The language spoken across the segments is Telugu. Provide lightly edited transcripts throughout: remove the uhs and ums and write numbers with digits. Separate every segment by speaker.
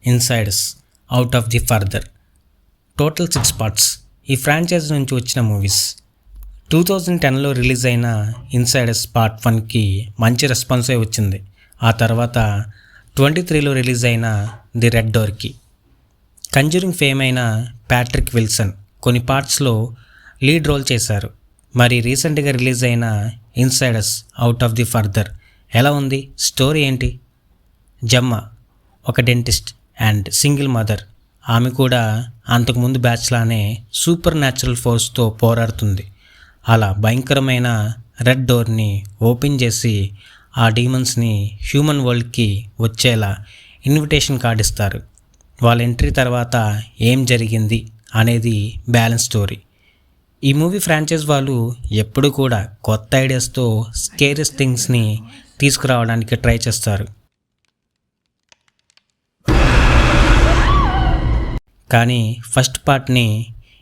Speaker 1: Insiders, out of the further. Total 6 parts. ఈ ఫ్రాంచైజ్ నుంచి వచ్చిన మూవీస్. 2010లో రిలీజ్ అయిన ఇన్సైడర్స్ పార్ట్ 1కి మంచి రెస్పాన్సే వచ్చింది. ఆ తర్వాత 23లో రిలీజ్ అయిన ది రెడ్ డోర్కి కంజూరింగ్ ఫేమ్ అయిన ప్యాట్రిక్ విల్సన్ కొన్ని పార్ట్స్లో లీడ్ రోల్ చేశారు. మరి రీసెంట్గా రిలీజ్ అయిన insiders out of the further ఎలా ఉంది? స్టోరీ ఏంటి? జమ్మ ఒక డెంటిస్ట్ అండ్ సింగిల్ మదర్. ఆమె కూడా అంతకుముందు బ్యాచ్లానే సూపర్ న్యాచురల్ ఫోర్స్తో పోరాడుతుంది. అలా భయంకరమైన రెడ్ డోర్ని ఓపెన్ చేసి ఆ డీమన్స్ని హ్యూమన్ వరల్డ్కి వచ్చేలా ఇన్విటేషన్ కార్డ్ ఇస్తారు. వాళ్ళ ఎంట్రీ తర్వాత ఏం జరిగింది అనేది బ్యాలెన్స్ స్టోరీ. ఈ మూవీ ఫ్రాంచైజ్ వాళ్ళు ఎప్పుడు కూడా కొత్త ఐడియాస్తో స్కేరియస్ థింగ్స్ని తీసుకురావడానికి ట్రై చేస్తారు. కానీ ఫస్ట్ పార్ట్ని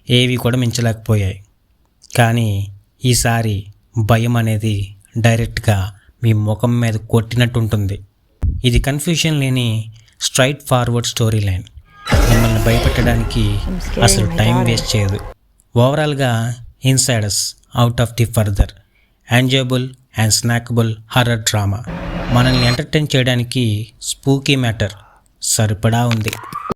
Speaker 1: ఏవి కూడా మించలేకపోయాయి. కానీ ఈసారి భయం అనేది డైరెక్ట్గా మీ ముఖం మీద కొట్టినట్టు ఉంటుంది. ఇది కన్ఫ్యూషన్ లేని స్ట్రైట్ ఫార్వర్డ్ స్టోరీ లైన్. మిమ్మల్ని భయపెట్టడానికి అసలు టైం వేస్ట్ చేయదు. ఓవరాల్గా Insiders out of the further enjoyable and snackable horror drama. మనల్ని ఎంటర్టైన్ చేయడానికి స్పూకీ మ్యాటర్ సరిపడా ఉంది.